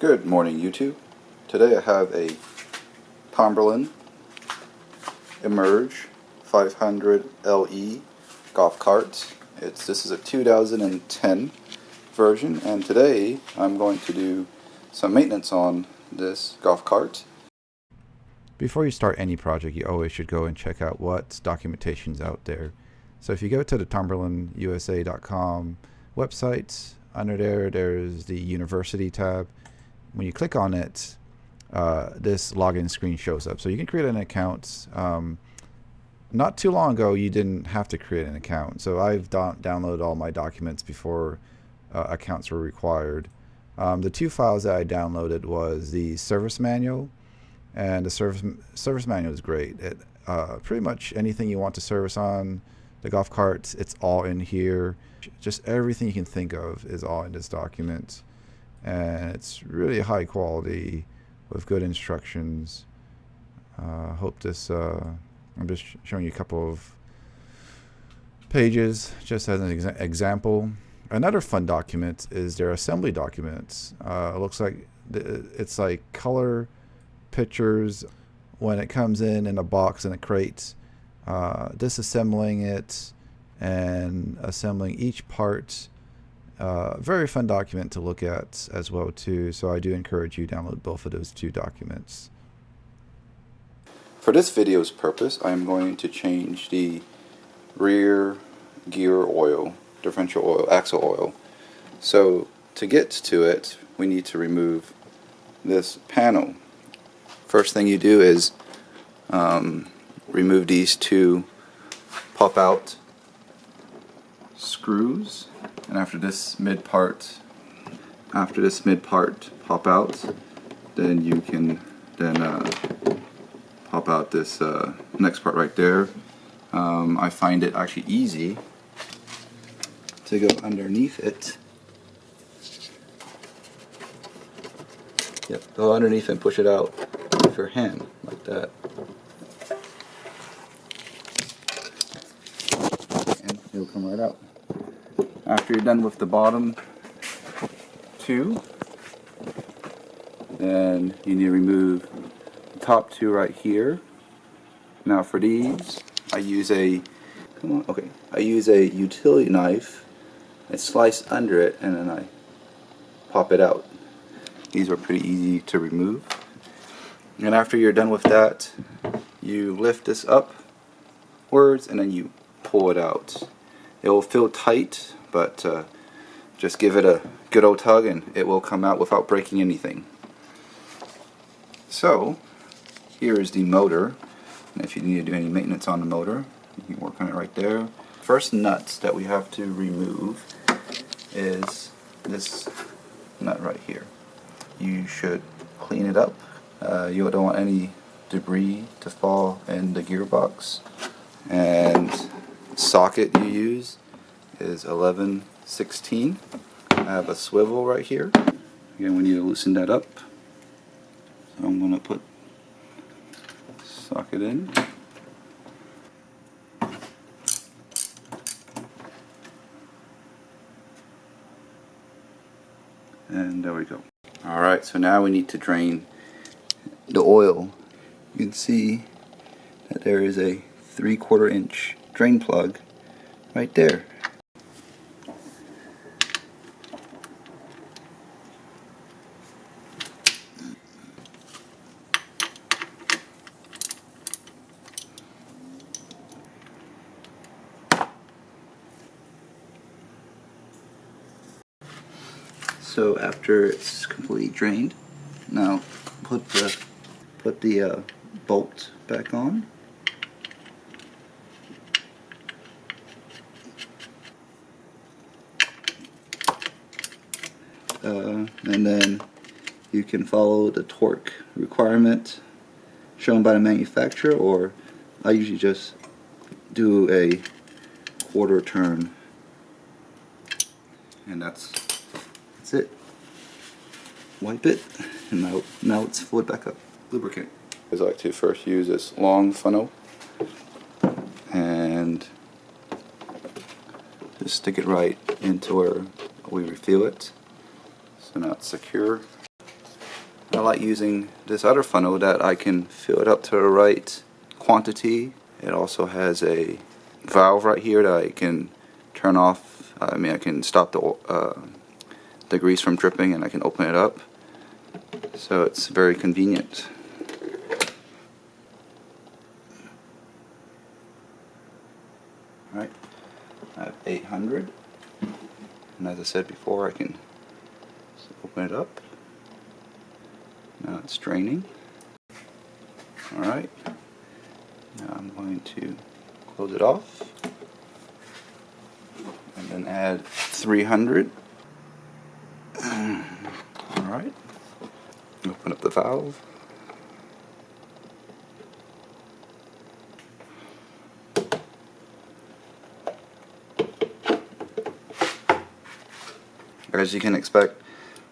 Good morning, YouTube. Today I have a Tomberlin Emerge 500 LE golf cart. This is a 2010 version, and today I'm going to do some maintenance on this golf cart. Before you start any project, you always should go and check out what documentation's out there. So if you go to the TomberlinUSA.com website, under there's the University tab. When you click on it, this login screen shows up. So you can create an account. Not too long ago, you didn't have to create an account. So I've downloaded all my documents before accounts were required. The two files that I downloaded was the service manual, and the service manual is great. It pretty much anything you want to service on the golf cart, it's all in here. Just everything you can think of is all in this document. And it's really high quality with good instructions. Hope this I'm just showing you a couple of pages just as an example. Another fun document is their assembly documents. It looks like it's like color pictures when it comes in a box in a crate, disassembling it and assembling each part. Very fun document to look at as well too, so I do encourage you to download both of those two documents. For this video's purpose, I am going to change the rear gear oil, differential oil, axle oil. So to get to it, we need to remove this panel. First thing you do is remove these two pop out screws. And after this mid part pop out, then you can pop out this next part right there. I find it actually easy to go underneath it. Yep, go underneath and push it out with your hand like that. And it'll come right out. After you're done with the bottom two, then you need to remove the top two right here. Now for these, I use a utility knife. I slice under it and then I pop it out. These are pretty easy to remove. And after you're done with that, you lift this upwards and then you pull it out. It will feel tight, but just give it a good old tug and it will come out without breaking anything. So here is the motor, and if you need to do any maintenance on the motor, you can work on it right there. First nuts that we have to remove is this nut right here. You should clean it up. You don't want any debris to fall in the gearbox. And socket you use is 11/16. I have a swivel right here. Again, we need to loosen that up. So I'm going to put socket in. And there we go. Alright, so now we need to drain the oil. You can see that there is a 3/4 inch drain plug right there. So after it's completely drained, now put the bolt back on. And then you can follow the torque requirement shown by the manufacturer, or I usually just do a 1/4 turn, and that's it. Wipe it, and now it's filled back up. Lubricant. I like to first use this long funnel and just stick it right into where we refill it. So now it's secure. I like using this other funnel that I can fill it up to the right quantity. It also has a valve right here that I can turn off. I can stop the grease from dripping, and I can open it up. So it's very convenient. Alright, I have 800, and as I said before, I can open it up. Now it's draining. Alright, now I'm going to close it off and then add 300. Alright, open up the valve. As you can expect,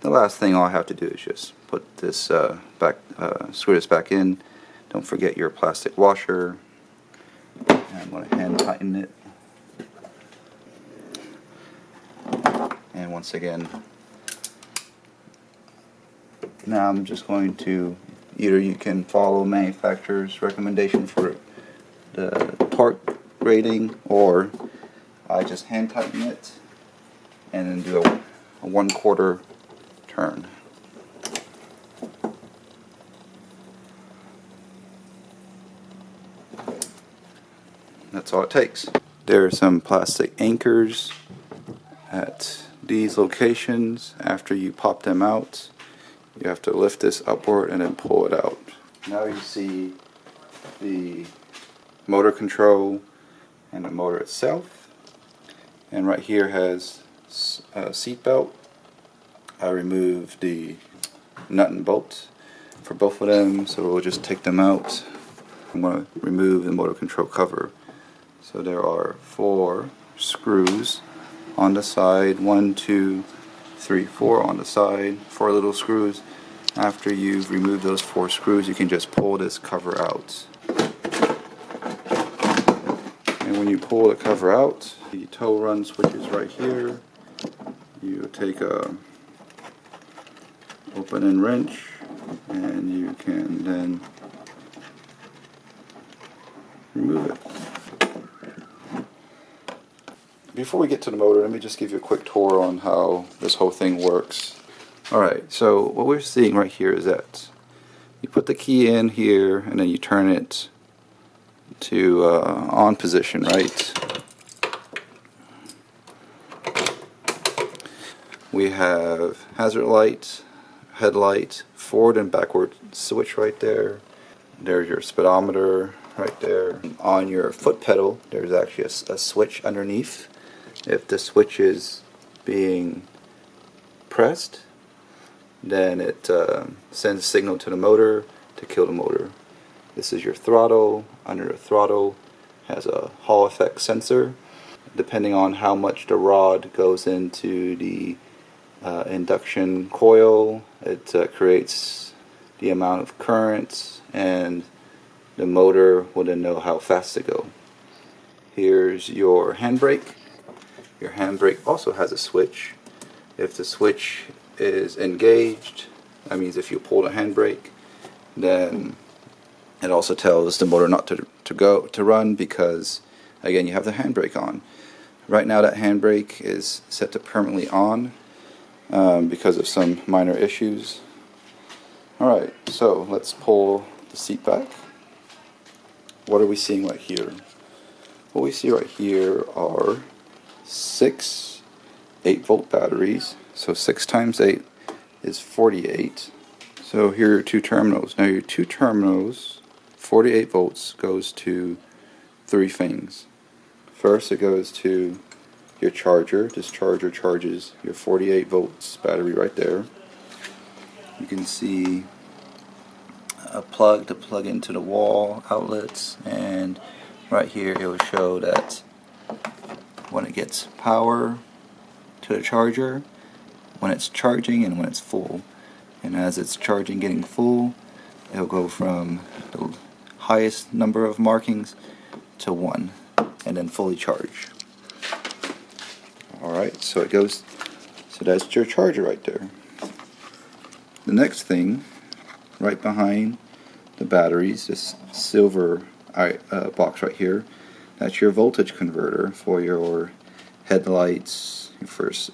the last thing all I have to do is just put this screw this back in. Don't forget your plastic washer. And I'm going to hand tighten it. And once again, now I'm just going to, either you can follow manufacturer's recommendation for the torque rating, or I just hand tighten it and then do a 1/4 turn. That's all it takes. There are some plastic anchors at these locations. After you pop them out, you have to lift this upward and then pull it out. Now you see the motor control and the motor itself. And right here has a seat belt. I removed the nut and bolt for both of them, so we'll just take them out. I'm going to remove the motor control cover. So there are 4 screws on the side, 1, 2, 3, 4 on the side, 4 little screws. After you've removed those 4 screws, you can just pull this cover out. And when you pull the cover out, the tow run switch is right here. You take a open-end wrench, and you can then remove it. Before we get to the motor, let me just give you a quick tour on how this whole thing works. Alright, so what we're seeing right here is that you put the key in here, and then you turn it to on position, right? We have hazard light, headlight, forward and backward switch right there. There's your speedometer right there. On your foot pedal, there's actually a switch underneath. If the switch is being pressed, then it sends a signal to the motor to kill the motor. This is your throttle. Under the throttle has a Hall effect sensor. Depending on how much the rod goes into the induction coil, it creates the amount of current, and the motor will then know how fast to go. Here's your handbrake. Your handbrake also has a switch. If the switch is engaged, that means if you pull the handbrake, then it also tells the motor not to run, because again, you have the handbrake on. Right now that handbrake is set to permanently on because of some minor issues. Alright, so let's pull the seat back. What are we seeing right here? What we see right here are 6 8-volt batteries. So 6 times 8 is 48. So here are your 2 terminals. Now your 2 terminals, 48 volts, goes to 3 things. First, it goes to your charger. This charger charges your 48 volts battery right there. You can see a plug to plug into the wall outlets, and right here it will show that when it gets power to the charger, when it's charging and when it's full. And as it's charging, getting full, it'll go from the highest number of markings to 1, and then fully charge. Alright, so that's your charger right there. The next thing right behind the batteries, this silver box right here. That's your voltage converter for your headlights, your first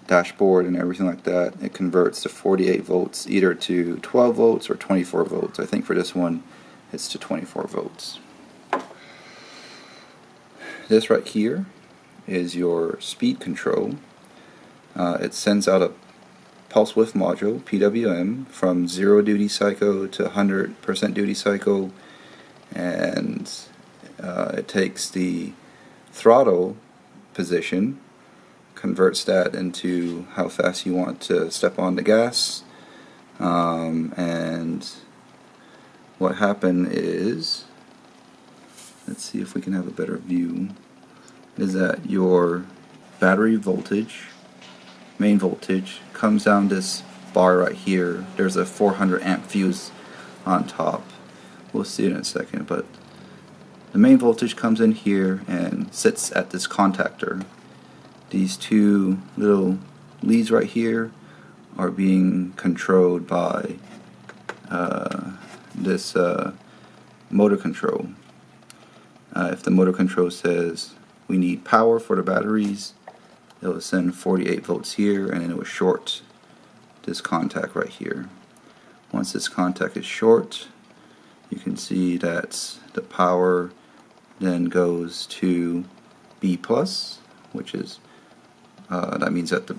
dashboard and everything like that. It converts to 48 volts either to 12 volts or 24 volts. I think for this one it's to 24 volts. This right here is your speed control. It sends out a pulse width module, PWM, from 0 duty cycle to 100% duty cycle, and it takes the throttle position, converts that into how fast you want to step on the gas, and what happened is, let's see if we can have a better view, is that your battery voltage, main voltage, comes down this bar right here. There's a 400 amp fuse on top. We'll see it in a second, but the main voltage comes in here and sits at this contactor. These two little leads right here are being controlled by this motor control. If the motor control says we need power for the batteries, it will send 48 volts here, and then it will short this contact right here. Once this contact is short, you can see that the power then goes to B+, which is that means that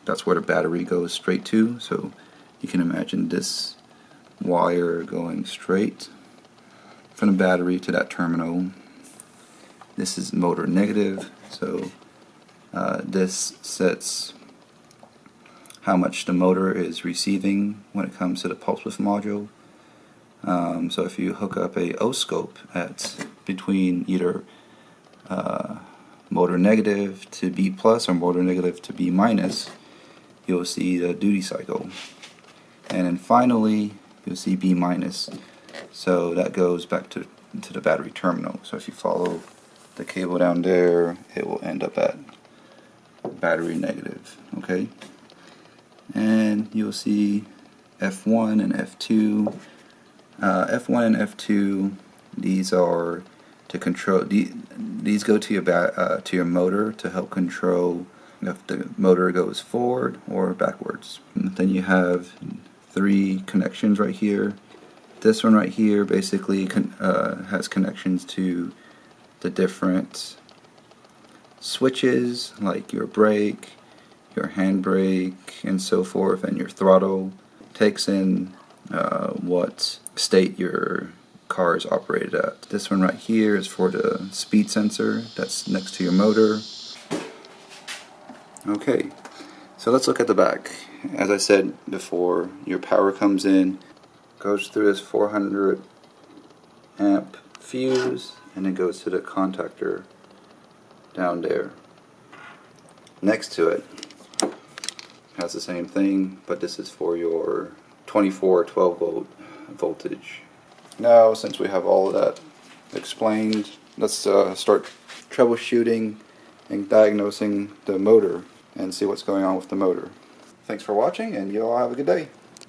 that's where the battery goes straight to. So you can imagine this wire going straight from the battery to that terminal. This is motor negative, so this sets how much the motor is receiving when it comes to the pulse width module. So if you hook up a oscilloscope at between either motor negative to B plus or motor negative to B minus, you'll see the duty cycle, and then finally you'll see B minus. So that goes back to the battery terminal. So if you follow the cable down there, it will end up at battery negative. Okay, and you'll see F1 and F2. F1 and F2, these are to control. These go to your motor to help control if the motor goes forward or backwards. And then you have 3 connections right here. This one right here basically has connections to the different switches, like your brake, your handbrake, and so forth, and your throttle. Takes in what state your car is operated at. This one right here is for the speed sensor that's next to your motor. Okay, so let's look at the back. As I said before, your power comes in, goes through this 400 amp fuse, and then goes to the contactor down there. Next to it has the same thing, but this is for your 24 or 12 volt voltage. Now, since we have all of that explained, let's start troubleshooting and diagnosing the motor and see what's going on with the motor. Thanks for watching, and you all have a good day.